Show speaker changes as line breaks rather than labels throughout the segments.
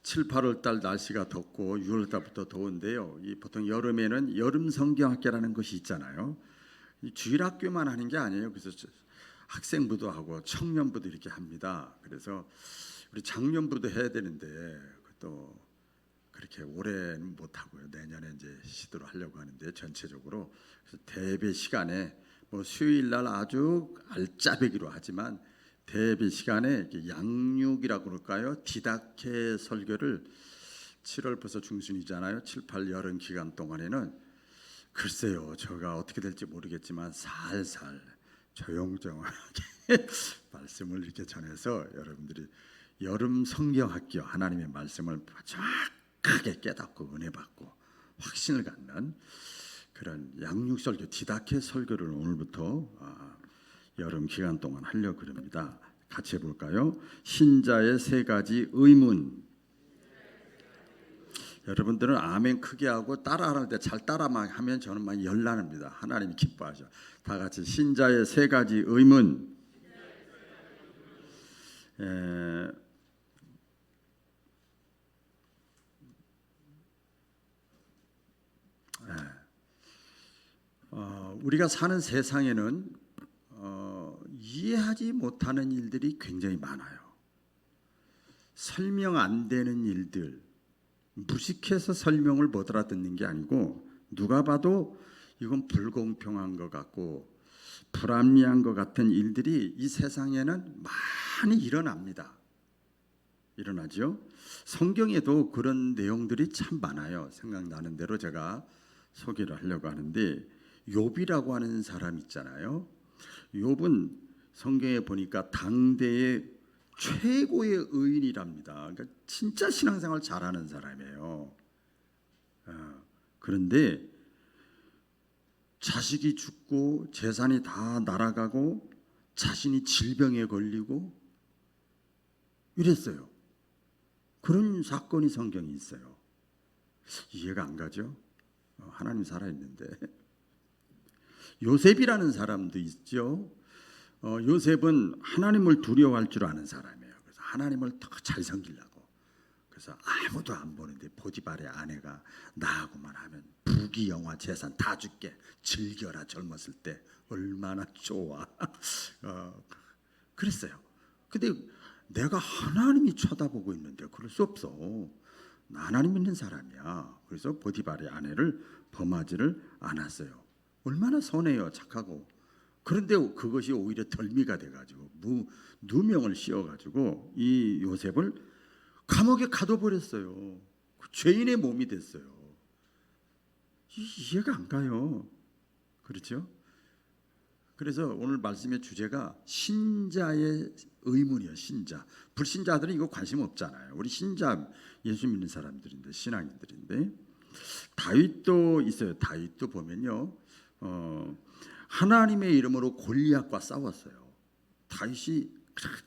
7, 8월 달 날씨가 덥고 6월 달부터 더운데요. 이 보통 여름에는 여름 성경학교라는 것이 있잖아요. 이 주일학교만 하는 게 아니에요. 그래서 학생부도 하고 청년부도 이렇게 합니다. 그래서 우리 장년부도 해야 되는데 또 그렇게 오래는 못 하고요. 내년에 이제 시도를 하려고 하는데 전체적으로 그래서 대배 시간에 뭐 수요일 날 아주 알짜배기로 하지만 대배 시간에 양육이라고 그럴까요? 디다케 설교를 7월 벌써 중순이잖아요. 7, 8 여름 기간 동안에는 글쎄요. 제가 어떻게 될지 모르겠지만 살살 조용조용하게 말씀을 이렇게 전해서 여러분들이 여름 성경학교 하나님의 말씀을 정확하게 깨닫고 은혜 받고 확신을 갖는 그런 양육설교 디다케 설교를 오늘부터 여름 기간 동안 하려고 합니다. 같이 해볼까요? 신자의 세 가지 의문. 여러분들은 아멘 크게 하고 따라하는데 잘 따라만 하면 저는 막 열나릅니다. 하나님이 기뻐하셔. 다 같이 신자의 세 가지 의문. 우리가 사는 세상에는 이해하지 못하는 일들이 굉장히 많아요. 설명 안 되는 일들, 무식해서 설명을 못 알아듣는 게 아니고 누가 봐도 이건 불공평한 것 같고 불합리한 것 같은 일들이 이 세상에는 많이 일어납니다. 일어나죠. 성경에도 그런 내용들이 참 많아요. 생각나는 대로 제가 소개를 하려고 하는데 욥이라고 하는 사람 있잖아요. 욥은 성경에 보니까 당대의 최고의 의인이랍니다. 그러니까 진짜 신앙생활 잘하는 사람이에요. 그런데 자식이 죽고 재산이 다 날아가고 자신이 질병에 걸리고 이랬어요. 그런 사건이 성경에 있어요. 이해가 안 가죠? 하나님 살아있는데. 요셉이라는 사람도 있죠. 요셉은 하나님을 두려워할 줄 아는 사람이에요. 그래서 하나님을 더 잘 섬기려고. 그래서 아무도 안 보는데 보디발의 아내가 나하고만 하면 부귀영화 재산 다 줄게. 즐겨라 젊었을 때 얼마나 좋아. 그랬어요. 근데 내가 하나님이 쳐다보고 있는데 그럴 수 없어. 나 하나님 믿는 사람이야. 그래서 보디발의 아내를 범하지를 않았어요. 얼마나 선해요. 착하고. 그런데 그것이 오히려 덜미가 돼가지고 누명을 씌워가지고 이 요셉을 감옥에 가둬버렸어요. 죄인의 몸이 됐어요. 이해가 안 가요. 그렇죠? 그래서 오늘 말씀의 주제가 신자의 의문이에요. 신자. 불신자들은 이거 관심 없잖아요. 우리 신자 예수 믿는 사람들인데 신앙인들인데 다윗도 있어요. 다윗도 보면요. 하나님의 이름으로 골리앗과 싸웠어요. 다윗이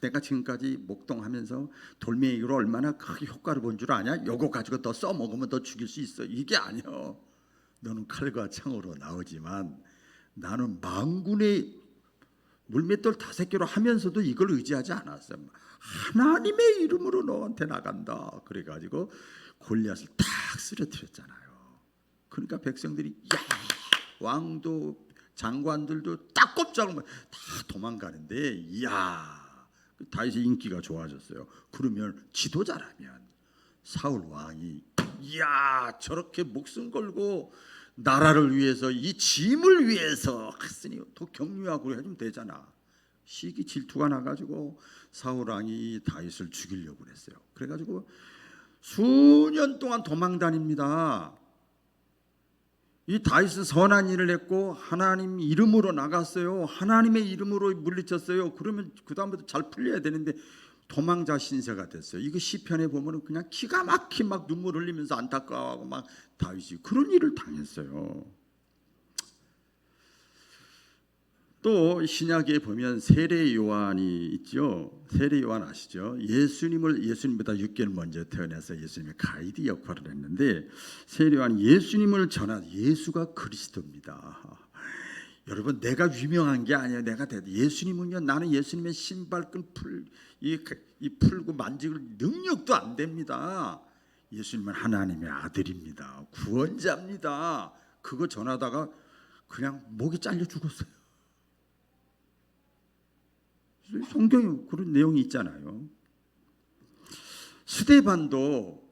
내가 지금까지 목동하면서 돌멩이로 얼마나 크게 효과를 본 줄 아냐? 요거 가지고 더 써먹으면 더 죽일 수 있어. 이게 아니요. 너는 칼과 창으로 나오지만 나는 만군의 물맷돌 5개로 하면서도 이걸 의지하지 않았어요. 하나님의 이름으로 너한테 나간다. 그래가지고 골리앗을 탁 쓰러뜨렸잖아요. 그러니까 백성들이 야, 왕도 장관들도 딱 꼼짝을 다 도망가는데 이야 다윗의 인기가 좋아졌어요. 그러면 지도자라면 사울 왕이 이야 저렇게 목숨 걸고 나라를 위해서 이 짐을 위해서 했으니 더 격려하고 해주면 되잖아. 시기 질투가 나가지고 사울 왕이 다윗을 죽이려고 그랬어요. 그래가지고 수년 동안 도망 다닙니다. 이 다윗은 선한 일을 했고 하나님 이름으로 나갔어요. 하나님의 이름으로 물리쳤어요. 그러면 그 다음부터 잘 풀려야 되는데 도망자 신세가 됐어요. 이거 시편에 보면 그냥 기가 막힌 막 눈물 흘리면서 안타까워하고 막 다윗이 그런 일을 당했어요. 또 신약에 보면 세례 요한이 있죠. 세례 요한 아시죠? 예수님보다 6개월 먼저 태어나서 예수님의 가이드 역할을 했는데 세례 요한이 예수님을 전한 예수가 그리스도입니다. 여러분 내가 유명한 게 아니에요. 내가 예수님은요 나는 예수님의 신발끈 풀고 만질 능력도 안 됩니다. 예수님은 하나님의 아들입니다. 구원자입니다. 그거 전하다가 그냥 목이 잘려 죽었어요. 성경에 그런 내용이 있잖아요. 스데반도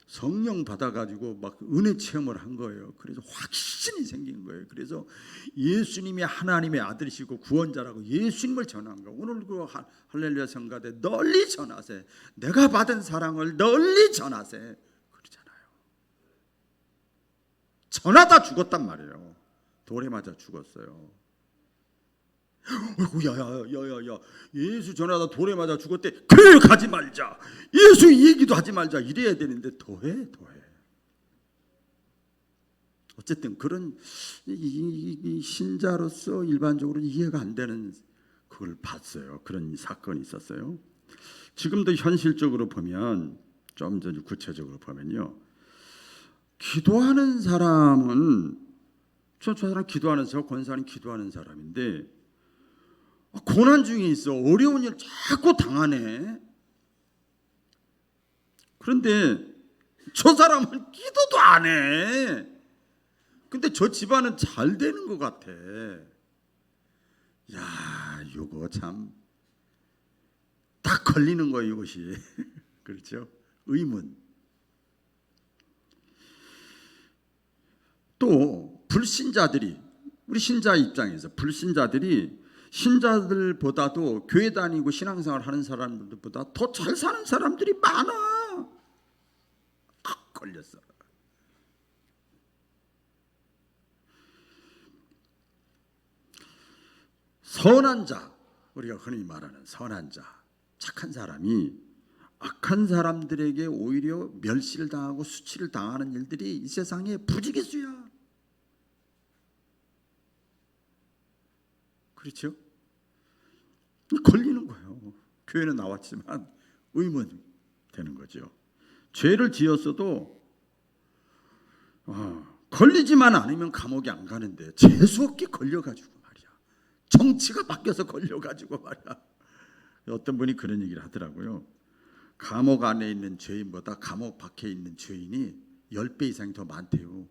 성령 받아가지고 막 은혜 체험을 한 거예요. 그래서 확신이 생긴 거예요. 그래서 예수님이 하나님의 아들이시고 구원자라고 예수님을 전한 거예요. 오늘 그 할렐루야 성가대 널리 전하세. 내가 받은 사랑을 널리 전하세. 그러잖아요. 전하다 죽었단 말이에요. 돌에 맞아 죽었어요. 야야야야야, 예수 전하다 돌에 맞아 죽었대. 그래, 가지 말자. 예수 얘기도 하지 말자. 이래야 되는데 더해. 어쨌든 그런 이 신자로서 일반적으로 이해가 안 되는 그걸 봤어요. 그런 사건이 있었어요. 지금도 현실적으로 보면, 좀 더 구체적으로 보면요, 기도하는 사람은 저 사람 기도하는 사람, 권사님 기도하는 사람인데 고난 중에 있어. 어려운 일 자꾸 당하네. 그런데 저 사람은 기도도 안 해. 근데 저 집안은 잘 되는 것 같아. 야, 이거 참 딱 걸리는 거예요, 이것이. 그렇죠? 의문. 또 불신자들이, 우리 신자 입장에서 불신자들이 신자들보다도 교회 다니고 신앙생활 하는 사람들보다 더 잘 사는 사람들이 많아. 딱 걸렸어. 선한 자, 우리가 흔히 말하는 선한 자, 착한 사람이 악한 사람들에게 오히려 멸시를 당하고 수치를 당하는 일들이 이 세상에 부지기수야. 그렇죠? 걸리는 거예요. 교회는 나왔지만 의문 되는 거죠. 죄를 지었어도 걸리지만 않으면 감옥에 안 가는데 재수없게 걸려가지고 말이야. 정치가 바뀌어서 걸려가지고 말이야. 어떤 분이 그런 얘기를 하더라고요. 감옥 안에 있는 죄인보다 감옥 밖에 있는 죄인이 10배 이상이 더 많대요.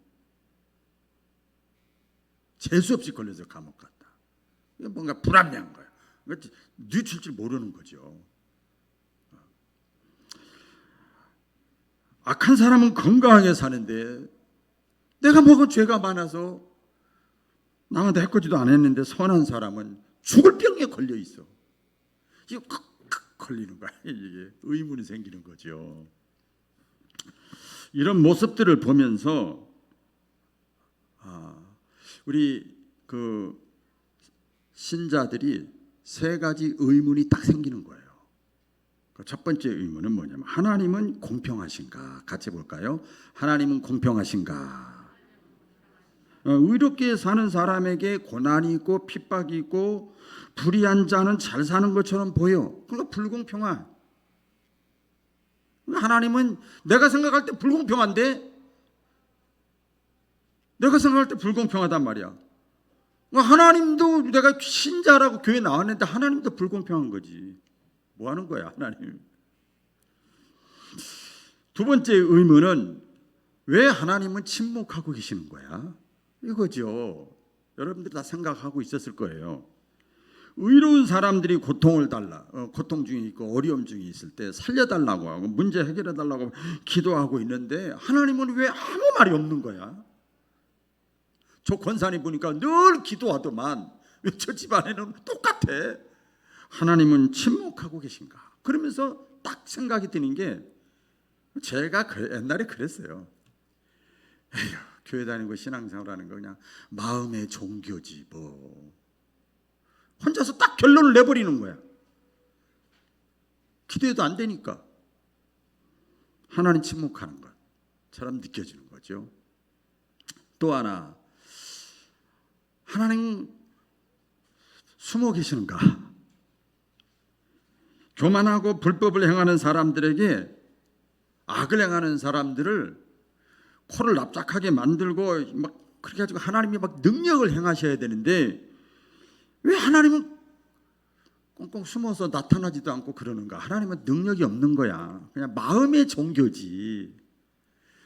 재수없이 걸려서 감옥 갔다. 이게 뭔가 불합리한 거야. 뉘칠 줄 모르는 거죠. 악한 사람은 건강하게 사는데 내가 먹은 죄가 많아서 남한테 해코지도 안 했는데 선한 사람은 죽을 병에 걸려 있어. 이거 칵칵 걸리는 거야. 이게 의문이 생기는 거죠. 이런 모습들을 보면서 우리 그 신자들이 세 가지 의문이 딱 생기는 거예요. 첫 번째 의문은 뭐냐면 하나님은 공평하신가? 같이 볼까요? 하나님은 공평하신가? 의롭게 사는 사람에게 고난이 있고 핍박이 있고 불의한 자는 잘 사는 것처럼 보여. 그러니까 불공평한. 하나님은 내가 생각할 때 불공평한데, 내가 생각할 때 불공평하단 말이야. 하나님도 내가 신자라고 교회 나왔는데 하나님도 불공평한 거지. 뭐 하는 거야 하나님. 두 번째 의문은 왜 하나님은 침묵하고 계시는 거야? 이거죠. 여러분들이 다 생각하고 있었을 거예요. 의로운 사람들이 고통 중에 있고 어려움 중에 있을 때 살려달라고 하고 문제 해결해달라고 기도하고 있는데 하나님은 왜 아무 말이 없는 거야? 저 권사님 보니까 늘 기도하더만 왜 저 집안에는 똑같아? 하나님은 침묵하고 계신가? 그러면서 딱 생각이 드는 게, 제가 옛날에 그랬어요. 에휴, 교회 다니고 신앙생활하는 거 그냥 마음의 종교지 뭐. 혼자서 딱 결론을 내버리는 거야. 기도해도 안 되니까. 하나님 침묵하는 것처럼 느껴지는 거죠. 또 하나, 하나님 숨어 계시는가? 교만하고 불법을 행하는 사람들에게, 악을 행하는 사람들을 코를 납작하게 만들고 막 그렇게 가지고 하나님이 막 능력을 행하셔야 되는데 왜 하나님은 꽁꽁 숨어서 나타나지도 않고 그러는가? 하나님은 능력이 없는 거야. 그냥 마음의 종교지.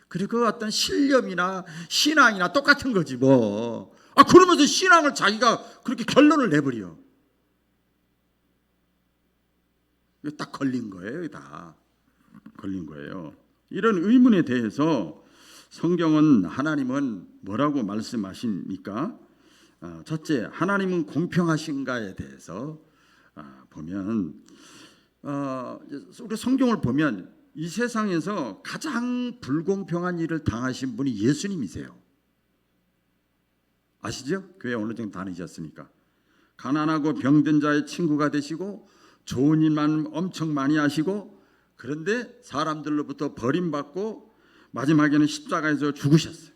그리고 어떤 신념이나 신앙이나 똑같은 거지 뭐. 그러면서 신앙을 자기가 그렇게 결론을 내버려. 이거 딱 걸린 거예요. 다 걸린 거예요. 이런 의문에 대해서 성경은 하나님은 뭐라고 말씀하십니까? 첫째, 하나님은 공평하신가에 대해서 보면 우리 성경을 보면 이 세상에서 가장 불공평한 일을 당하신 분이 예수님이세요. 아시죠? 교회 어느 정도 다니셨으니까. 가난하고 병든 자의 친구가 되시고 좋은 일만 엄청 많이 하시고, 그런데 사람들로부터 버림받고 마지막에는 십자가에서 죽으셨어요.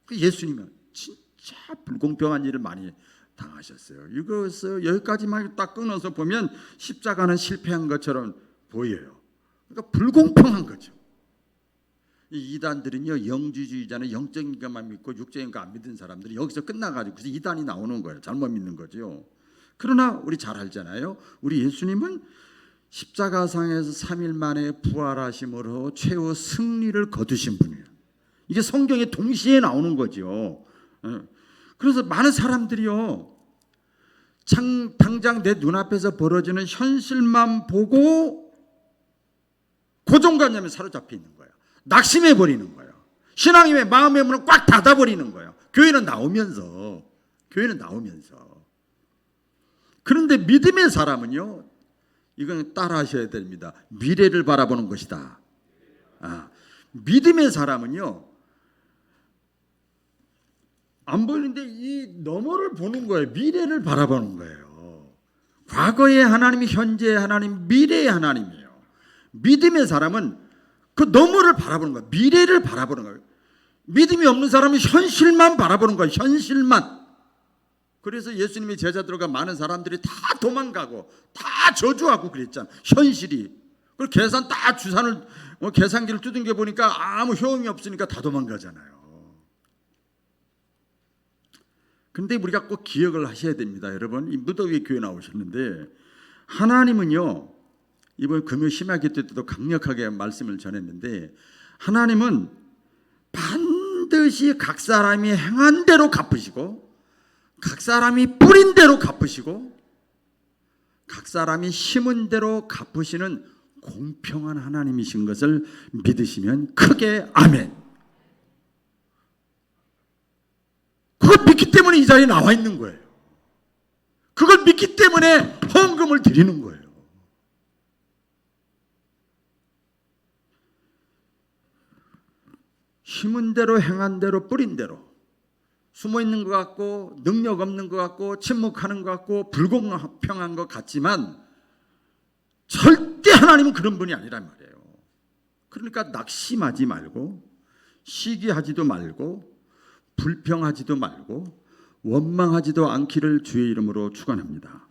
그 예수님은 진짜 불공평한 일을 많이 당하셨어요. 이것을 여기까지만 딱 끊어서 보면 십자가는 실패한 것처럼 보여요. 그러니까 불공평한 거죠. 이 이단들은요, 영주주의자는 영적인 것만 믿고 육적인 거 안 믿는 사람들이 여기서 끝나가지고 그래서 이단이 나오는 거예요. 잘못 믿는 거죠. 그러나 우리 잘 알잖아요. 우리 예수님은 십자가상에서 3일 만에 부활하심으로 최후 승리를 거두신 분이에요. 이게 성경에 동시에 나오는 거죠. 그래서 많은 사람들이요, 당장 내 눈앞에서 벌어지는 현실만 보고 고정관념에 사로잡혀 있는 거예요. 낙심해 버리는 거예요. 신앙의 마음의 문을 꽉 닫아 버리는 거예요. 교회는 나오면서. 그런데 믿음의 사람은요, 이건 따라 하셔야 됩니다. 미래를 바라보는 것이다. 믿음의 사람은요, 안 보이는데 이 너머를 보는 거예요. 미래를 바라보는 거예요. 과거의 하나님이 현재의 하나님, 미래의 하나님이에요. 믿음의 사람은 그 너머를 바라보는 거예요. 미래를 바라보는 거예요. 믿음이 없는 사람은 현실만 바라보는 거예요. 현실만. 그래서 예수님의 제자들과 많은 사람들이 다 도망가고 다 저주하고 그랬잖아요. 현실이. 그리고 계산 다 주산을 계산기를 두둥겨 보니까 아무 효용이 없으니까 다 도망가잖아요. 근데 우리가 꼭 기억을 하셔야 됩니다. 여러분, 이 무더위 교회 나오셨는데 하나님은요, 이번 금요 심야기 때도 강력하게 말씀을 전했는데, 하나님은 반드시 각 사람이 행한 대로 갚으시고, 각 사람이 뿌린 대로 갚으시고, 각 사람이 심은 대로 갚으시는 공평한 하나님이신 것을 믿으시면 크게 아멘. 그걸 믿기 때문에 이 자리에 나와 있는 거예요. 그걸 믿기 때문에 헌금을 드리는 거예요. 심은 대로 행한 대로 뿌린 대로, 숨어 있는 것 같고 능력 없는 것 같고 침묵하는 것 같고 불공평한 것 같지만 절대 하나님은 그런 분이 아니란 말이에요. 그러니까 낙심하지 말고 시기하지도 말고 불평하지도 말고 원망하지도 않기를 주의 이름으로 축원합니다.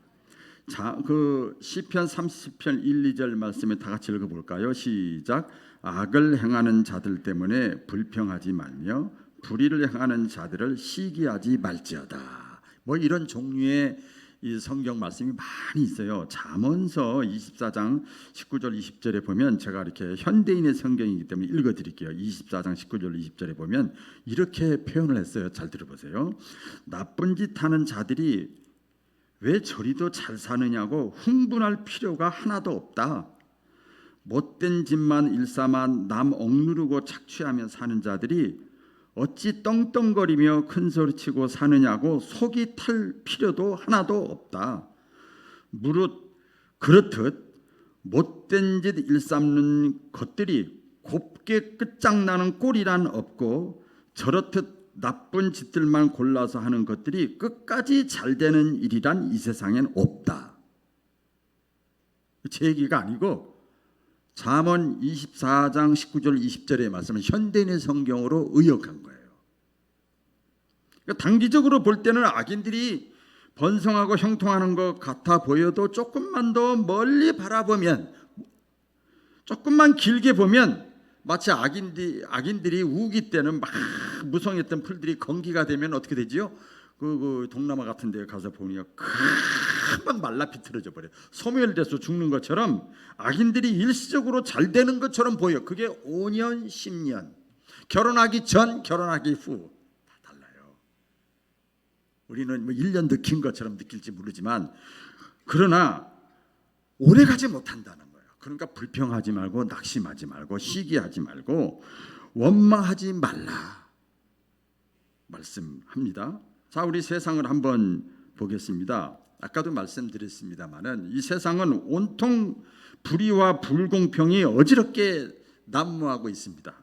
자, 그 시편 30편 1, 2절 말씀에 다 같이 읽어볼까요? 시작. 악을 행하는 자들 때문에 불평하지 말며 불의를 행하는 자들을 시기하지 말지어다. 뭐 이런 종류의 이 성경 말씀이 많이 있어요. 잠언서 24장 19절 20절에 보면, 제가 이렇게 현대인의 성경이기 때문에 읽어드릴게요. 24장 19절 20절에 보면 이렇게 표현을 했어요. 잘 들어보세요. 나쁜 짓 하는 자들이 왜 저리도 잘 사느냐고 흥분할 필요가 하나도 없다. 못된 짓만 일삼아 남 억누르고 착취하며 사는 자들이 어찌 떵떵거리며 큰소리치고 사느냐고 속이 탈 필요도 하나도 없다. 무릇 그렇듯 못된 짓 일삼는 것들이 곱게 끝장나는 꼴이란 없고, 저렇듯 나쁜 짓들만 골라서 하는 것들이 끝까지 잘 되는 일이란 이 세상엔 없다. 제 얘기가 아니고 잠언 24장 19절 20절의 말씀은 현대인의 성경으로 의역한 거예요. 그러니까 단기적으로 볼 때는 악인들이 번성하고 형통하는 것 같아 보여도 조금만 더 멀리 바라보면, 조금만 길게 보면 마치 악인들이 우기 때는 막 무성했던 풀들이 건기가 되면 어떻게 되지요? 그 동남아 같은 데 가서 보니까 금방 말라 비틀어져 버려요. 소멸돼서 죽는 것처럼 악인들이 일시적으로 잘 되는 것처럼 보여. 그게 5년, 10년. 결혼하기 전, 결혼하기 후 다 달라요. 우리는 뭐 1년 늦긴 것처럼 느낄지 모르지만 그러나 오래 가지 못한다는 거예요. 그러니까 불평하지 말고 낙심하지 말고 시기하지 말고 원망하지 말라 말씀합니다. 자, 우리 세상을 한번 보겠습니다. 아까도 말씀드렸습니다마는 이 세상은 온통 불의와 불공평이 어지럽게 난무하고 있습니다.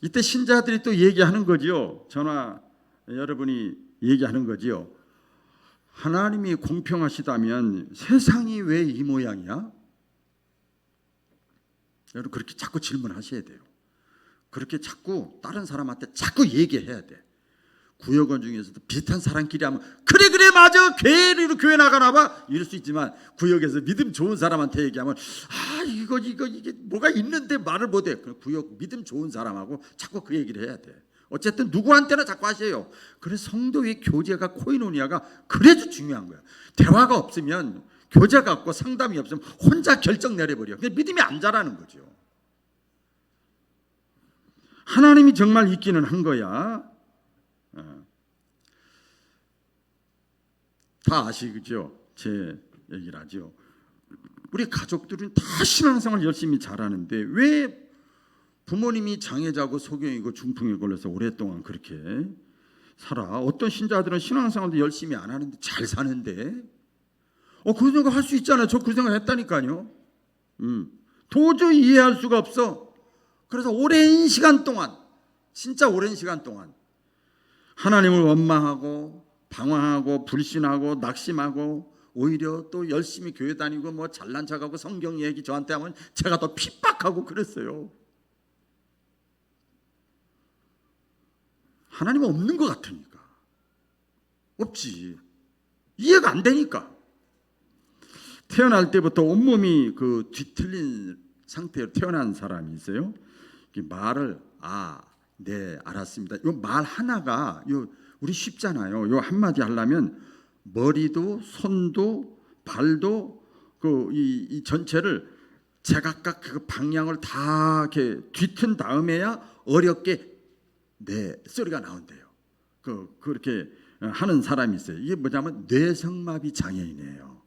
이때 신자들이 또 얘기하는 거지요. 저나 여러분이 얘기하는 거지요. 하나님이 공평하시다면 세상이 왜 이 모양이야? 여러분 그렇게 자꾸 질문하셔야 돼요. 그렇게 자꾸 다른 사람한테 자꾸 얘기해야 돼. 구역원 중에서도 비슷한 사람끼리 하면 그래 맞아 교회 나가나 봐 이럴 수 있지만 구역에서 믿음 좋은 사람한테 얘기하면 이게 뭐가 있는데 말을 못해. 구역 믿음 좋은 사람하고 자꾸 그 얘기를 해야 돼. 어쨌든 누구한테나 자꾸 하세요. 그래서 성도의 교제가 코이노니아가 그래도 중요한 거야. 대화가 없으면 교제가 없고 상담이 없으면 혼자 결정 내려버려. 믿음이 안 자라는 거죠. 하나님이 정말 있기는 한 거야. 다 아시죠? 제 얘기를 하죠. 우리 가족들은 다 신앙생활 열심히 잘하는데 왜 부모님이 장애자고 소경이고 중풍에 걸려서 오랫동안 그렇게 살아? 어떤 신자들은 신앙생활도 열심히 안 하는데 잘 사는데 그 생각 할 수 있잖아요. 저 그 생각 했다니까요. 도저히 이해할 수가 없어. 그래서 오랜 시간 동안 진짜 오랜 시간 동안 하나님을 원망하고 방황하고 불신하고 낙심하고 오히려 또 열심히 교회 다니고 뭐 잘난 척하고 성경 얘기 저한테 하면 제가 더 핍박하고 그랬어요. 하나님은 없는 것 같으니까. 없지. 이해가 안 되니까. 태어날 때부터 온몸이 그 뒤틀린 상태로 태어난 사람이 있어요. 말을 네 알았습니다. 요 말 하나가 우리 쉽잖아요. 요 한마디 하려면 머리도 손도 발도 이 전체를 제각각 그 방향을 다 이렇게 뒤튼 다음에야 어렵게 네 소리가 나온대요. 그렇게 하는 사람이 있어요. 이게 뭐냐면 뇌성마비 장애인이에요.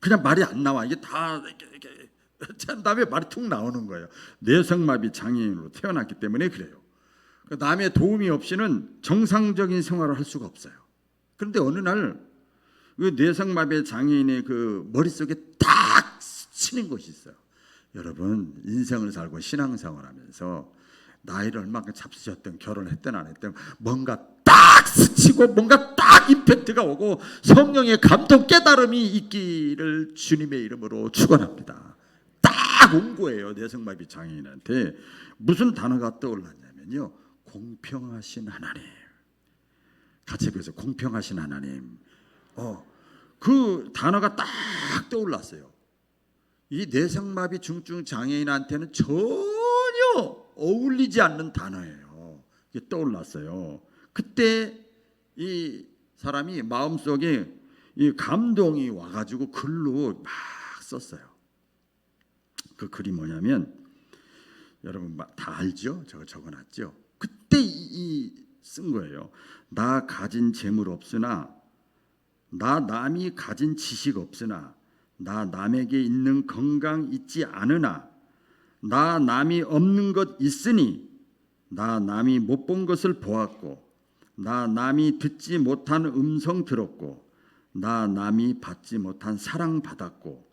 그냥 말이 안 나와. 이게 다 이렇게 찬 다음에 말이 툭 나오는 거예요. 뇌성마비 장애인으로 태어났기 때문에 그래요. 남의 도움이 없이는 정상적인 생활을 할 수가 없어요. 그런데 어느 날 그 뇌성마비 장애인의 그 머릿속에 딱 스치는 것이 있어요. 여러분 인생을 살고 신앙생활하면서 나이를 얼마큼 잡수셨든 결혼했든 안 했든 뭔가 딱 스치고 뭔가 딱 임팩트가 오고 성령의 감동 깨달음이 있기를 주님의 이름으로 축원합니다. 딱 온 거예요. 뇌성마비 장애인한테. 무슨 단어가 떠올랐냐면요. 공평하신 하나님. 같이 그래서 공평하신 하나님. 그 단어가 딱 떠올랐어요. 이 뇌성마비 중증 장애인한테는 전혀 어울리지 않는 단어예요. 이게 떠올랐어요. 그때 이 사람이 마음속에 이 감동이 와가지고 글로 막 썼어요. 그 글이 뭐냐면 여러분 다 알죠? 저거 적어놨죠? 그때 쓴 거예요. 나 가진 재물 없으나 나 남이 가진 지식 없으나 나 남에게 있는 건강 있지 않으나 나 남이 없는 것 있으니 나 남이 못 본 것을 보았고 나 남이 듣지 못한 음성 들었고 나 남이 받지 못한 사랑 받았고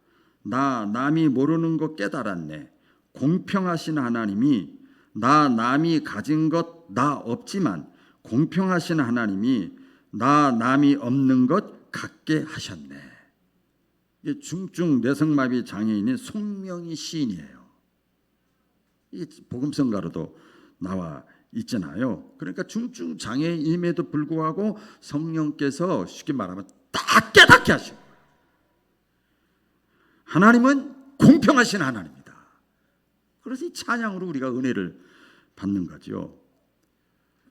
나 남이 모르는 것 깨달았네. 공평하신 하나님이 나 남이 가진 것 나 없지만 공평하신 하나님이 나 남이 없는 것 갖게 하셨네. 이게 중증 뇌성마비 장애인인 송명희 시인이에요. 이 복음성가로도 나와 있잖아요. 그러니까 중증 장애임에도 불구하고 성령께서 쉽게 말하면 딱 깨닫게 하시고 하나님은 공평하신 하나님이다. 그래서 이 찬양으로 우리가 은혜를 받는 거죠.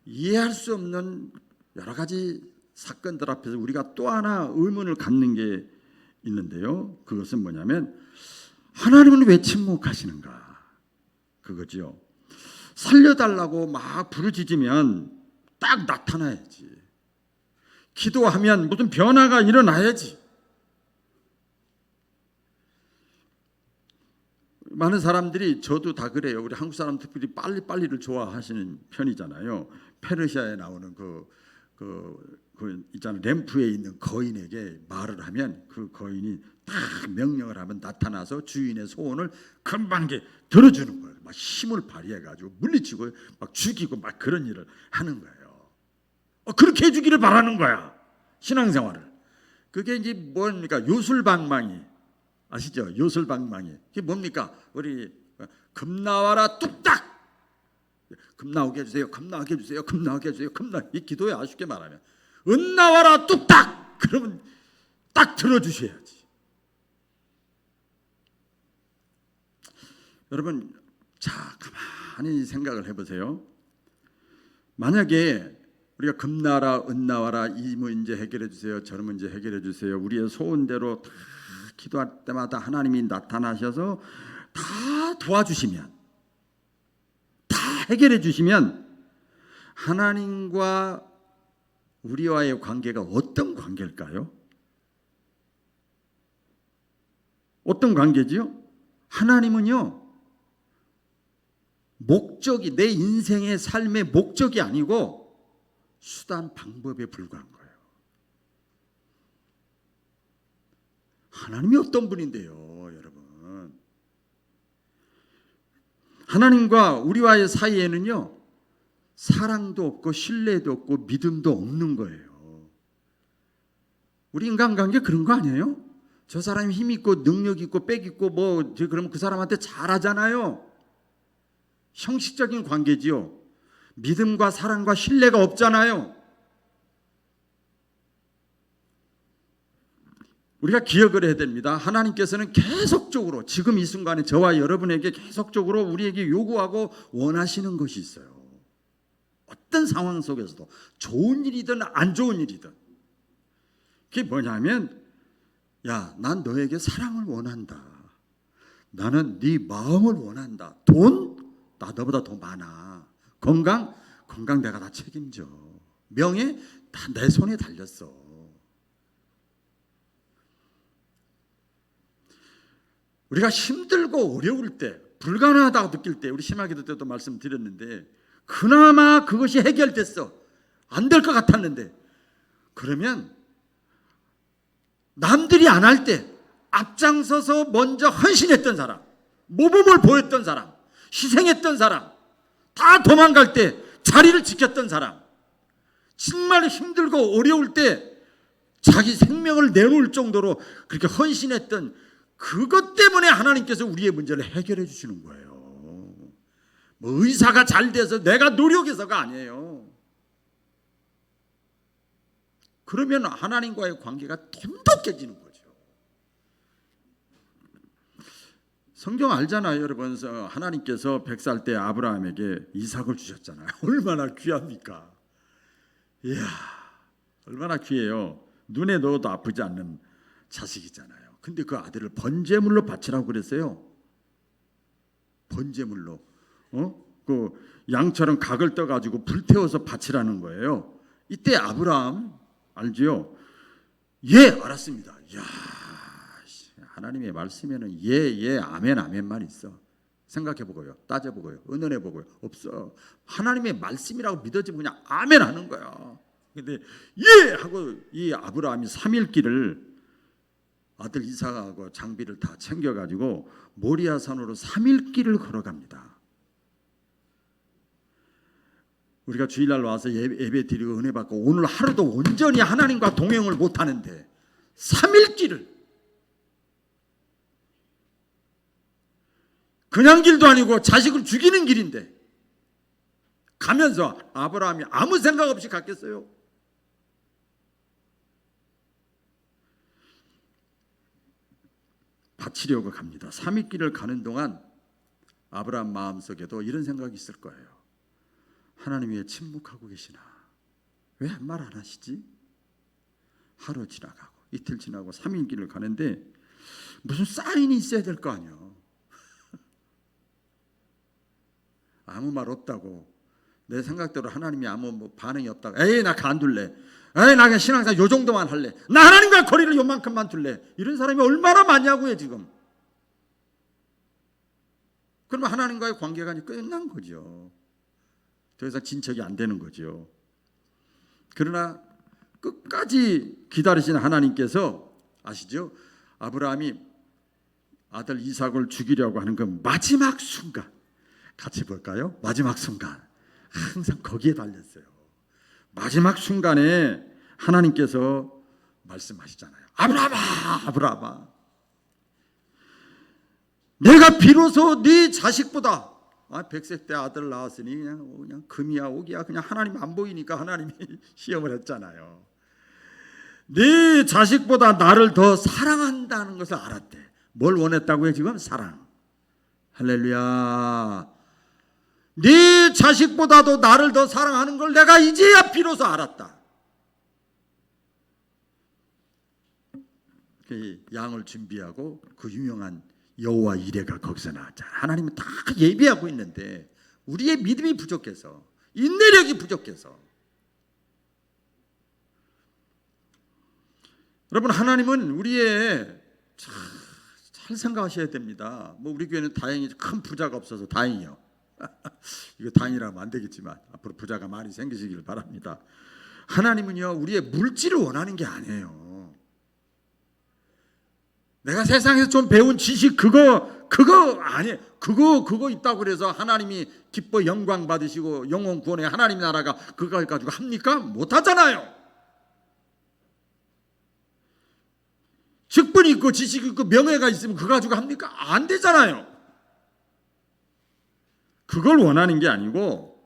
이해할 수 없는 여러 가지 사건들 앞에서 우리가 또 하나 의문을 갖는 게 있는데요. 그것은 뭐냐면 하나님은 왜 침묵하시는가? 그거죠. 살려달라고 막 부르짖으면 딱 나타나야지. 기도하면 무슨 변화가 일어나야지. 많은 사람들이, 저도 다 그래요. 우리 한국 사람 특별히 빨리빨리를 좋아하시는 편이잖아요. 페르시아에 나오는 그 있잖아요. 램프에 있는 거인에게 말을 하면 그 거인이 딱 명령을 하면 나타나서 주인의 소원을 금방게 들어주는 거예요. 막 힘을 발휘해가지고 물리치고 막 죽이고 막 그런 일을 하는 거예요. 그렇게 해주기를 바라는 거야. 신앙생활을. 그게 이제 뭡니까? 요술방망이 아시죠? 요술방망이. 그게 뭡니까? 우리 금 나와라 뚝딱. 금 나오게 해주세요. 금 나오게 해주세요. 금 나오게 해주세요. 이 기도에 아쉽게 말하면 은 나와라 뚝딱. 그러면 딱 들어주셔야지. 여러분, 자, 가만히 생각을 해보세요. 만약에 우리가 금 나와라 은 나와라 이 문제 해결해 주세요. 저런 문제 해결해 주세요. 우리의 소원대로 다 기도할 때마다 하나님이 나타나셔서 다 도와주시면, 다 해결해 주시면 하나님과 우리와의 관계가 어떤 관계일까요? 어떤 관계지요? 하나님은요, 목적이, 내 인생의 삶의 목적이 아니고 수단, 방법에 불과한 거예요. 하나님이 어떤 분인데요, 여러분? 하나님과 우리와의 사이에는요, 사랑도 없고 신뢰도 없고 믿음도 없는 거예요. 우리 인간관계 그런 거 아니에요? 저 사람이 힘 있고 능력 있고 빽 있고 뭐 그러면 그 사람한테 잘하잖아요. 형식적인 관계지요. 믿음과 사랑과 신뢰가 없잖아요. 우리가 기억을 해야 됩니다. 하나님께서는 계속적으로 지금 이 순간에 저와 여러분에게 계속적으로 우리에게 요구하고 원하시는 것이 있어요. 어떤 상황 속에서도 좋은 일이든 안 좋은 일이든. 그게 뭐냐면, 야, 난 너에게 사랑을 원한다. 나는 네 마음을 원한다. 돈? 나 너보다 더 많아. 건강 내가 다 책임져. 명예? 다 내 손에 달렸어. 우리가 힘들고 어려울 때, 불가능하다고 느낄 때, 우리 심하게도 때도 말씀드렸는데 그나마 그것이 해결됐어. 안 될 것 같았는데, 그러면 남들이 안 할 때 앞장서서 먼저 헌신했던 사람, 모범을 보였던 사람, 희생했던 사람, 다 도망갈 때 자리를 지켰던 사람, 정말 힘들고 어려울 때 자기 생명을 내놓을 정도로 그렇게 헌신했던, 그것 때문에 하나님께서 우리의 문제를 해결해 주시는 거예요. 뭐 의사가 잘 돼서 내가 노력해서가 아니에요. 그러면 하나님과의 관계가 돈독해지는 거죠. 성경 알잖아요, 여러분. 하나님께서 100살 때 아브라함에게 이삭을 주셨잖아요. 얼마나 귀합니까? 이야, 얼마나 귀해요. 눈에 넣어도 아프지 않는 자식이잖아요. 근데 그 아들을 번제물로 바치라고 그랬어요. 번제물로. 그 양처럼 각을 떠가지고 불태워서 바치라는 거예요. 이때 아브라함 알지요? 예, 알았습니다. 야, 하나님의 말씀에는 예, 아멘, 아멘만 있어. 생각해보고요, 따져보고요, 의논해보고요. 없어. 하나님의 말씀이라고 믿어지면 그냥 아멘 하는 거야. 근데 예 하고 이 아브라함이 3일길을 아들 이삭하고 장비를 다 챙겨가지고 모리아 산으로 3일길을 걸어갑니다. 우리가 주일날 와서 예배 드리고 은혜 받고 오늘 하루도 온전히 하나님과 동행을 못하는데 3일길을, 그냥 길도 아니고 자식을 죽이는 길인데 가면서 아브라함이 아무 생각 없이 갔겠어요? 바치려고 갑니다. 3일길을 가는 동안 아브라함 마음속에도 이런 생각이 있을 거예요. 하나님이 왜 침묵하고 계시나? 왜 한 말 안 하시지? 하루 지나가고 이틀 지나고 3일 길을 가는데 무슨 사인이 있어야 될 거 아니에요. 아무 말 없다고, 내 생각대로 하나님이 아무 반응이 없다고, 에이 나 간둘래, 에이 나 그냥 신앙생활 요 정도만 할래, 나 하나님과 거리를 요만큼만 둘래, 이런 사람이 얼마나 많냐고요 지금. 그러면 하나님과의 관계가 끝난 거죠. 더 이상 진척이 안 되는 거죠. 그러나 끝까지 기다리신 하나님께서 아시죠? 아브라함이 아들 이삭을 죽이려고 하는 그 마지막 순간, 같이 볼까요? 마지막 순간, 항상 거기에 달렸어요. 마지막 순간에 하나님께서 말씀하시잖아요. 아브라함아, 아브라함아, 내가 비로소 네 자식보다, 100세 때 아들 낳았으니 그냥 금이야 옥이야, 그냥 하나님 안 보이니까 하나님이 시험을 했잖아요. 네 자식보다 나를 더 사랑한다는 것을 알았대. 뭘 원했다고요 지금? 사랑. 할렐루야. 네 자식보다도 나를 더 사랑하는 걸 내가 이제야 비로소 알았다. 그 양을 준비하고 그 유명한 여호와 이레가 거기서 나왔잖아. 하나님은 다 예비하고 있는데 우리의 믿음이 부족해서, 인내력이 부족해서. 여러분, 하나님은 우리의 잘 생각하셔야 됩니다. 우리 교회는 다행히 큰 부자가 없어서 다행이요. 이거 다행이라면 안 되겠지만 앞으로 부자가 많이 생기시길 바랍니다. 하나님은요 우리의 물질을 원하는 게 아니에요. 내가 세상에서 좀 배운 지식 그거 아니에요. 그거 있다고 그래서 하나님이 기뻐 영광 받으시고 영혼 구원에 하나님 나라가 그거 가지고 합니까? 못하잖아요. 직분이 있고 지식이 있고 명예가 있으면 그거 가지고 합니까? 안 되잖아요. 그걸 원하는 게 아니고,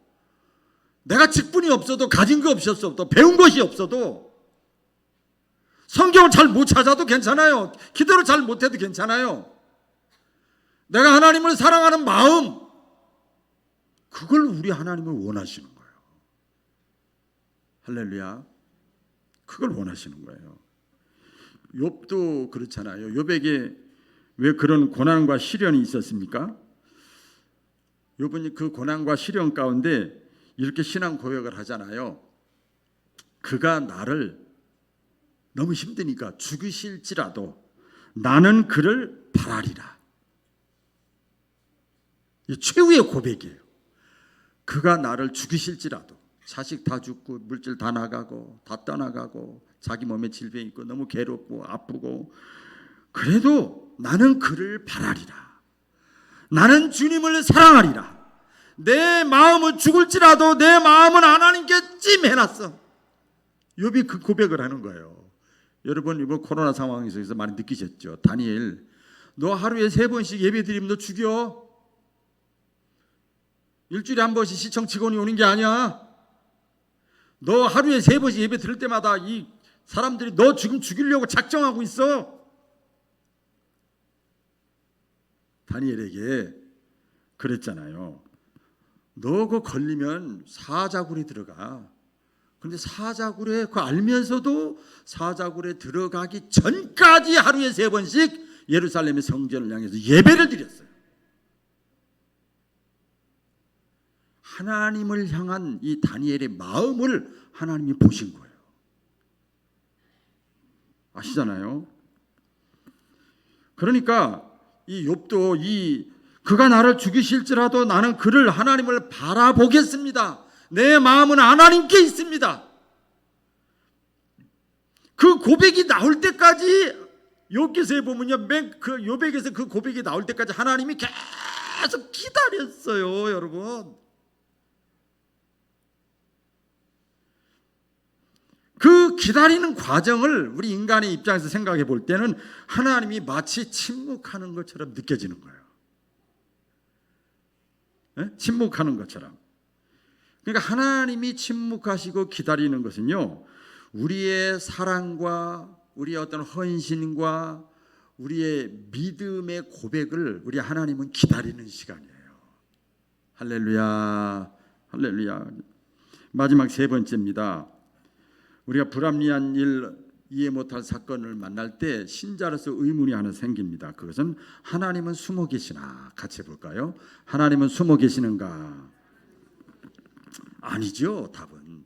내가 직분이 없어도, 가진 거 없어도, 배운 것이 없어도, 성경을 잘 못 찾아도 괜찮아요. 기도를 잘 못해도 괜찮아요. 내가 하나님을 사랑하는 마음, 그걸 우리 하나님을 원하시는 거예요. 할렐루야. 그걸 원하시는 거예요. 욥도 그렇잖아요. 욥에게 왜 그런 고난과 시련이 있었습니까? 욥은 그 고난과 시련 가운데 이렇게 신앙 고백을 하잖아요. 그가 나를 너무 힘드니까 죽이실지라도 나는 그를 바라리라. 이 최후의 고백이에요. 그가 나를 죽이실지라도, 자식 다 죽고 물질 다 나가고 다 떠나가고 자기 몸에 질병이 있고 너무 괴롭고 아프고, 그래도 나는 그를 바라리라. 나는 주님을 사랑하리라. 내 마음은 죽을지라도 내 마음은 하나님께 찜해놨어. 욥이 그 고백을 하는 거예요. 여러분, 이번 코로나 상황 속에서 많이 느끼셨죠? 다니엘, 너 하루에 3번씩 예배 드리면 너 죽여. 일주일에 한 번씩 시청 직원이 오는 게 아니야. 너 하루에 3번씩 예배 드릴 때마다 이 사람들이 너 지금 죽이려고 작정하고 있어. 다니엘에게 그랬잖아요. 너 그거 걸리면 사자굴에 들어가. 그런데 사자굴에 그거 알면서도 사자굴에 들어가기 전까지 하루에 3번씩 예루살렘의 성전을 향해서 예배를 드렸어요. 하나님을 향한 이 다니엘의 마음을 하나님이 보신 거예요. 아시잖아요. 그러니까 이 욥도 그가 나를 죽이실지라도 나는 그를, 하나님을 바라보겠습니다. 내 마음은 하나님께 있습니다. 그 고백이 나올 때까지, 욥기서에 보면요, 그 욥에게서 그 고백이 나올 때까지 하나님이 계속 기다렸어요, 여러분. 그 기다리는 과정을 우리 인간의 입장에서 생각해 볼 때는 하나님이 마치 침묵하는 것처럼 느껴지는 거예요. 네? 침묵하는 것처럼. 그러니까 하나님이 침묵하시고 기다리는 것은요, 우리의 사랑과 우리의 어떤 헌신과 우리의 믿음의 고백을 우리 하나님은 기다리는 시간이에요. 할렐루야, 할렐루야. 마지막 3번째입니다. 우리가 불합리한 일, 이해 못할 사건을 만날 때 신자로서 의문이 하나 생깁니다. 그것은 하나님은 숨어 계시나? 같이 볼까요? 하나님은 숨어 계시는가? 아니죠. 답은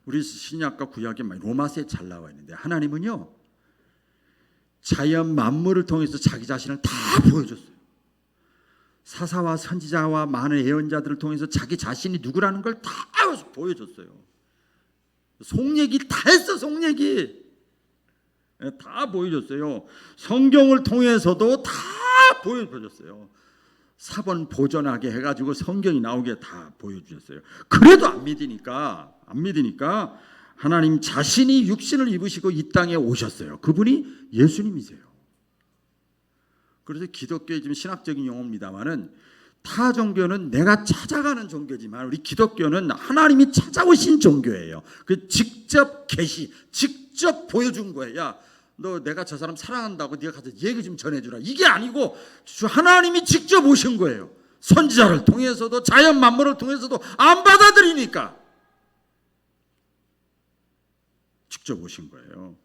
우리 신약과 구약에 로마서에 잘 나와 있는데 하나님은요 자연 만물을 통해서 자기 자신을 다 보여줬어요. 사사와 선지자와 많은 예언자들을 통해서 자기 자신이 누구라는 걸 다 보여줬어요. 속얘기 다 했어. 속얘기 다 보여줬어요. 성경을 통해서도 다 보여줬어요. 사본 보존하게 해가지고 성경이 나오게 다 보여주셨어요. 그래도 안 믿으니까 하나님 자신이 육신을 입으시고 이 땅에 오셨어요. 그분이 예수님이세요. 그래서 기독교의 지금 신학적인 용어입니다만은 타 종교는 내가 찾아가는 종교지만 우리 기독교는 하나님이 찾아오신 종교예요. 그 직접 계시, 직접 보여준 거예요. 야, 너 내가 저 사람 사랑한다고 네가 가서 얘기 좀 전해주라. 이게 아니고 하나님이 직접 오신 거예요. 선지자를 통해서도 자연 만물을 통해서도 안 받아들이니까 직접 오신 거예요.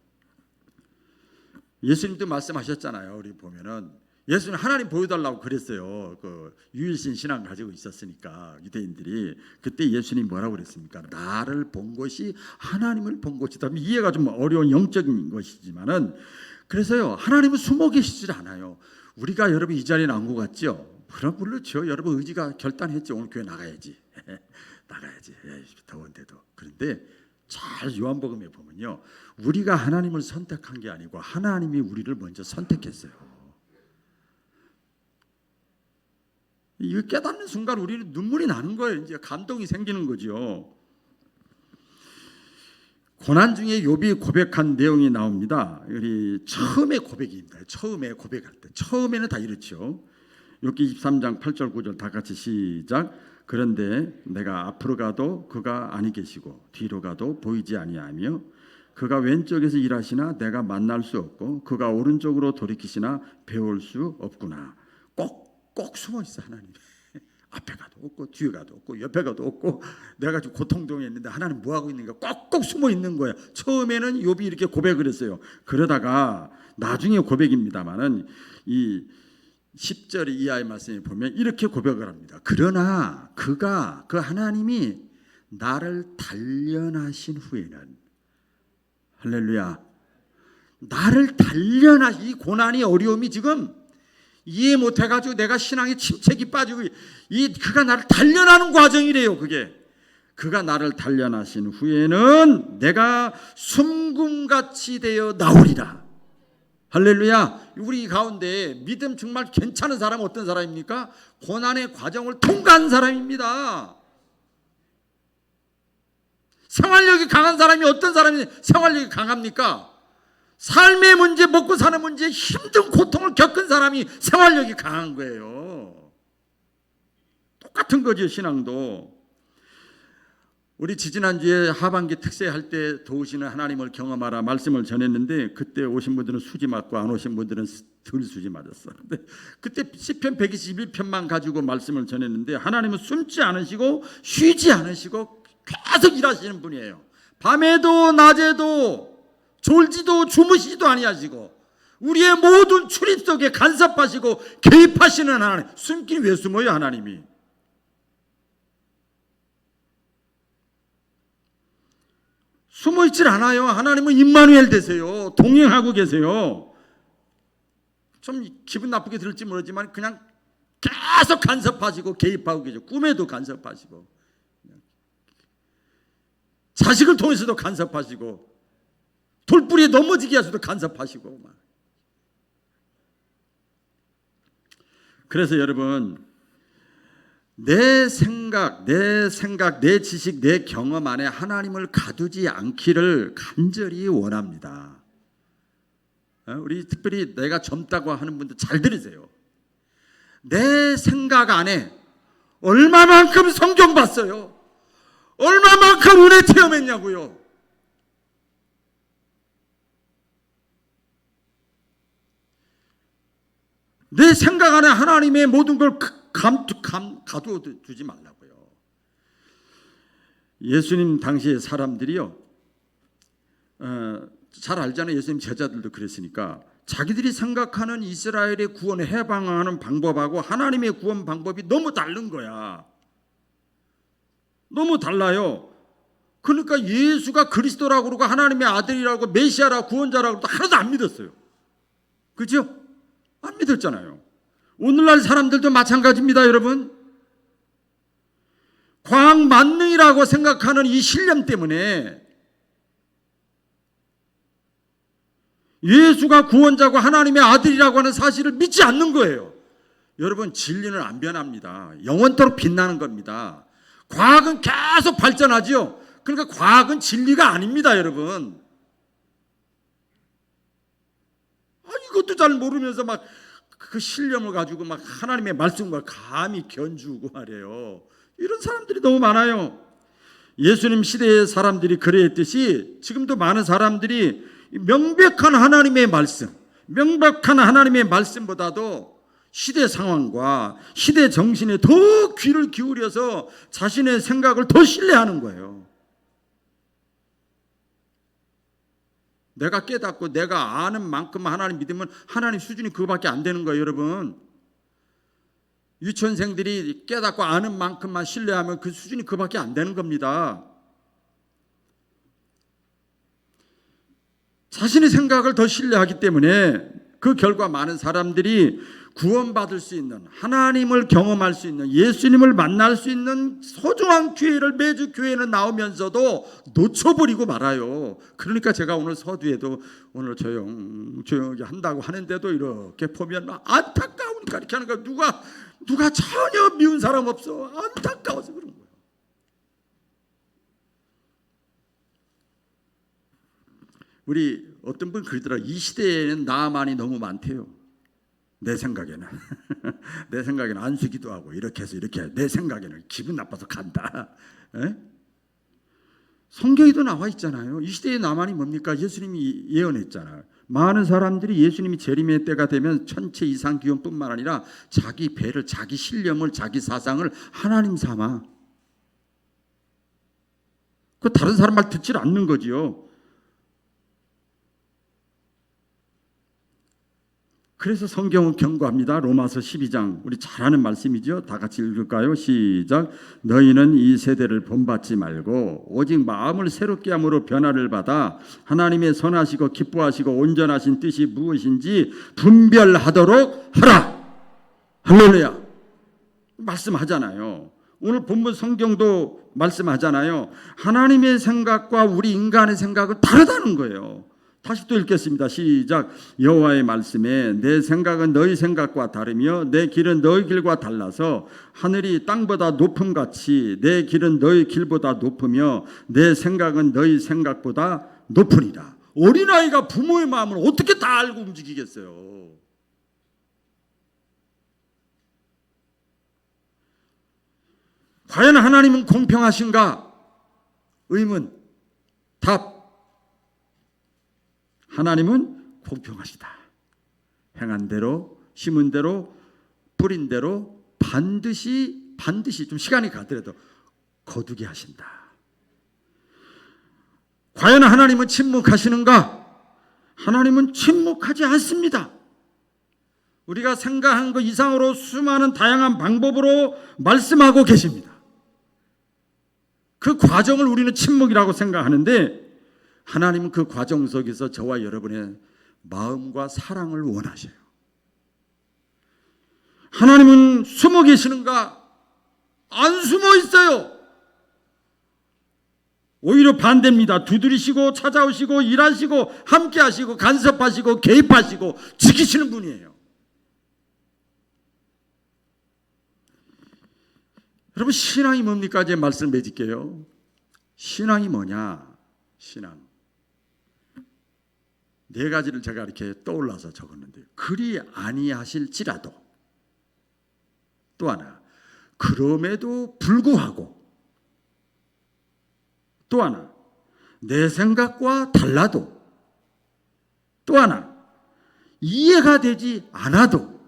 예수님도 말씀하셨잖아요. 우리 보면은 예수님 하나님 보여달라고 그랬어요. 그 유일신 신앙 가지고 있었으니까 유대인들이 그때 예수님 뭐라고 그랬습니까? 나를 본 것이 하나님을 본 것이다. 이해가 좀 어려운 영적인 것이지만은 그래서요 하나님은 숨어 계시질 않아요. 우리가 여러분 이 자리에 나온 것 같죠? 그럼 그렇죠. 여러분 의지가 결단했죠. 오늘 교회 나가야지. 나가야지. 더운데도. 그런데 잘 요한복음에 보면요 우리가 하나님을 선택한 게 아니고 하나님이 우리를 먼저 선택했어요. 이거 깨닫는 순간 우리는 눈물이 나는 거예요. 이제 감동이 생기는 거죠. 고난 중에 욥이 고백한 내용이 나옵니다. 우리 처음에 고백입니다. 처음에 고백할 때 처음에는 다 이렇죠. 욥기 23장 8절 9절 다 같이 시작. 그런데 내가 앞으로 가도 그가 아니 계시고 뒤로 가도 보이지 아니하며 그가 왼쪽에서 일하시나 내가 만날 수 없고 그가 오른쪽으로 돌이키시나 배울 수 없구나. 꼭 숨어 있어 하나님. 앞에 가도 없고 뒤에 가도 없고 옆에 가도 없고 내가 지금 고통동했는데 하나님 뭐 하고 있는가? 꼭 숨어 있는 거야. 처음에는 욥이 이렇게 고백을 했어요. 그러다가 나중에 고백입니다만은 이 10절 이하의 말씀에 보면 이렇게 고백을 합니다. 그러나 그 하나님이 나를 단련하신 후에는 할렐루야. 나를 이 고난이 어려움이 지금 이해 못해가지고 내가 신앙에 침체기 빠지고 그가 나를 단련하는 과정이래요. 그가 나를 단련하신 후에는 내가 숨금같이 되어 나오리라. 할렐루야. 우리 가운데 믿음 정말 괜찮은 사람은 어떤 사람입니까? 고난의 과정을 통과한 사람입니다. 생활력이 강한 사람이 어떤 사람이 생활력이 강합니까? 삶의 문제, 먹고 사는 문제, 힘든 고통을 겪은 사람이 생활력이 강한 거예요. 똑같은 거죠, 신앙도. 우리 지지난주에 하반기 특세할 때 도우시는 하나님을 경험하라 말씀을 전했는데 그때 오신 분들은 수지 맞고 안 오신 분들은 덜 수지 맞았어. 근데 그때 시편 121편만 가지고 말씀을 전했는데 하나님은 숨지 않으시고 쉬지 않으시고 계속 일하시는 분이에요. 밤에도 낮에도 졸지도 주무시지도 아니하시고 우리의 모든 출입 속에 간섭하시고 개입하시는 하나님. 숨긴 왜 숨어요 하나님이? 숨어있질 않아요. 하나님은 임마누엘 되세요. 동행하고 계세요. 좀 기분 나쁘게 들을지 모르지만 그냥 계속 간섭하시고 개입하고 계세요. 꿈에도 간섭하시고 자식을 통해서도 간섭하시고 돌뿌리에 넘어지게 하셔도 간섭하시고 막. 그래서 여러분 내 생각, 내 지식, 내 경험 안에 하나님을 가두지 않기를 간절히 원합니다. 우리 특별히 내가 젊다고 하는 분들 잘 들으세요. 내 생각 안에 얼마만큼 성경 봤어요? 얼마만큼 은혜 체험했냐고요? 내 생각 안에 하나님의 모든 걸 가두어 두지 말라고요. 예수님 당시의 사람들이요 잘 알잖아요. 예수님 제자들도 그랬으니까. 자기들이 생각하는 이스라엘의 구원을 해방하는 방법하고 하나님의 구원 방법이 너무 다른 거야. 너무 달라요. 그러니까 예수가 그리스도라고 그러고 하나님의 아들이라고 메시아라고 구원자라고 그러고 하나도 안 믿었어요. 그죠? 안 믿었잖아요. 오늘날 사람들도 마찬가지입니다, 여러분. 과학 만능이라고 생각하는 이 신념 때문에 예수가 구원자고 하나님의 아들이라고 하는 사실을 믿지 않는 거예요. 여러분, 진리는 안 변합니다. 영원토록 빛나는 겁니다. 과학은 계속 발전하죠. 그러니까 과학은 진리가 아닙니다, 여러분. 이것도 잘 모르면서 막 그 신념을 가지고 막 하나님의 말씀과 감히 견주고 말이에요. 이런 사람들이 너무 많아요. 예수님 시대의 사람들이 그랬듯이 지금도 많은 사람들이 명백한 하나님의 말씀, 명백한 하나님의 말씀보다도 시대 상황과 시대 정신에 더 귀를 기울여서 자신의 생각을 더 신뢰하는 거예요. 내가 깨닫고 내가 아는 만큼 하나님 믿으면 하나님 수준이 그거밖에 안 되는 거예요, 여러분. 유치원생들이 깨닫고 아는 만큼만 신뢰하면 그 수준이 그거밖에 안 되는 겁니다. 자신의 생각을 더 신뢰하기 때문에 그 결과 많은 사람들이 구원받을 수 있는, 하나님을 경험할 수 있는, 예수님을 만날 수 있는 소중한 기회를 매주 교회는 나오면서도 놓쳐버리고 말아요. 그러니까 제가 오늘 서두에도 오늘 조용히 한다고 하는데도 이렇게 보면 안타까우니까 이렇게 하는 거야. 누가 전혀 미운 사람 없어. 안타까워서 그런 거예요. 우리 어떤 분 그러더라. 이 시대에는 나만이 너무 많대요. 내 생각에는 내 생각에는 안수기도 하고 이렇게 해서 이렇게 내 생각에는 기분 나빠서 간다. 에? 성경에도 나와 있잖아요. 이 시대의 나만이 뭡니까? 예수님이 예언했잖아요. 많은 사람들이 예수님이 재림의 때가 되면 천체 이상 기원뿐만 아니라 자기 배를, 자기 신념을, 자기 사상을 하나님 삼아. 그 다른 사람 말 듣질 않는 거지요. 그래서 성경은 경고합니다. 로마서 12장, 우리 잘 아는 말씀이죠. 다 같이 읽을까요? 시작. 너희는 이 세대를 본받지 말고 오직 마음을 새롭게 함으로 변화를 받아 하나님의 선하시고 기뻐하시고 온전하신 뜻이 무엇인지 분별하도록 하라. 할렐루야. 말씀하잖아요. 오늘 본문 성경도 말씀하잖아요. 하나님의 생각과 우리 인간의 생각은 다르다는 거예요. 다시 또 읽겠습니다. 시작. 여호와의 말씀에 내 생각은 너희 생각과 다르며 내 길은 너희 길과 달라서 하늘이 땅보다 높음같이 내 길은 너희 길보다 높으며 내 생각은 너희 생각보다 높으리라. 어린아이가 부모의 마음을 어떻게 다 알고 움직이겠어요? 과연 하나님은 공평하신가? 의문. 답. 하나님은 공평하시다. 행한 대로, 심은 대로, 뿌린 대로 반드시 좀 시간이 가더라도 거두게 하신다. 과연 하나님은 침묵하시는가? 하나님은 침묵하지 않습니다. 우리가 생각한 것 이상으로 수많은 다양한 방법으로 말씀하고 계십니다. 그 과정을 우리는 침묵이라고 생각하는데 하나님은 그 과정 속에서 저와 여러분의 마음과 사랑을 원하셔요. 하나님은 숨어 계시는가? 안 숨어 있어요. 오히려 반대입니다. 두드리시고 찾아오시고 일하시고 함께하시고 간섭하시고 개입하시고 지키시는 분이에요. 여러분, 신앙이 뭡니까? 제 말씀을 맺을게요. 신앙이 뭐냐? 신앙. 네 가지를 제가 이렇게 떠올라서 적었는데, 그리 아니하실지라도, 또 하나 그럼에도 불구하고, 또 하나 내 생각과 달라도, 또 하나 이해가 되지 않아도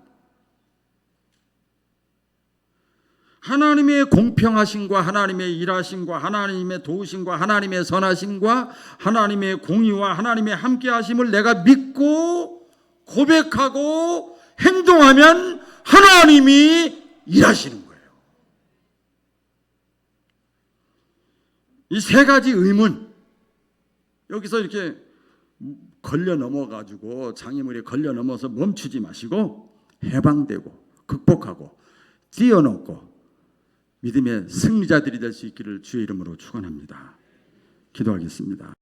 하나님의 공평하심과 하나님의 일하심과 하나님의 도우심과 하나님의 선하심과 하나님의 공의와 하나님의 함께하심을 내가 믿고 고백하고 행동하면 하나님이 일하시는 거예요. 이 세 가지 의문, 여기서 이렇게 걸려 넘어가지고 장애물에 걸려 넘어서 멈추지 마시고 해방되고 극복하고 뛰어넘고 믿음의 승리자들이 될 수 있기를 주의 이름으로 축원합니다. 기도하겠습니다.